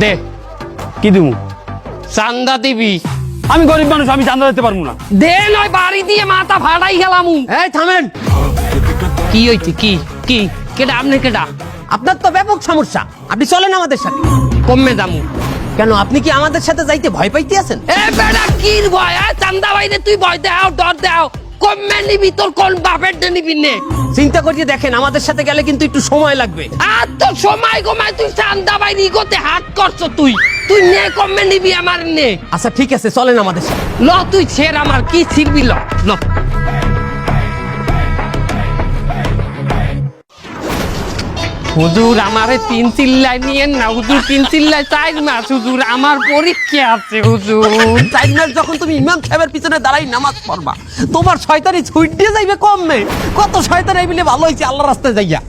দে কি দিমু? চান্দা দিবি। আমি গরিব মানুষ, আমি চাঁদা দিতে পারবো না। দে নয় বাড়ি দিয়ে মাথা ফাটাই গেলাম। এই থামেন, কি হইছে? কি কি কেডা? আপনি কেডা? আপনার তো ব্যাপক সমস্যা, আপনি চলেন আমাদের সাথে। কমে দামু। কেন, আপনি কি আমাদের সাথে যাইতে ভয় পাইতে আছেন? এ বেটা কির ভয়? চান্দা বাইরে তুই ভয় দাও, ডর দাও। কমে নিবি, তোর কোন বাপের ডে নিবি নে? চিন্তা করিয়ে দেখেন, আমাদের সাথে গেলে কিন্তু একটু সময় লাগবে। আর তো সময় কমায় তুই চান্দা বাইরে ইগোতে হাত করছো। তুই তুই নে, কমে নিবি আমার নে। আচ্ছা ঠিক আছে, চলেন আমাদের সাথে। ল তুই ছেড়, আমার কি ছিড়বি? ল ল। হুজুর আমারে 3 চিল্লাই নিয়েন না হুজুর, 3 চিল্লাই 4 মাস হুজুর, আমার পরীক্ষা আছে হুজুর। 4 মাস যখন তুমি ইমাম সাহেবের পিছনে দাঁড়াই নামাজ পড়বা, তোমার শয়তানি ছুট দিয়ে যাইবে কমবে। কত শয়তান এই বলে ভালো হয়েছে আল্লাহর রাস্তায় যাইয়া।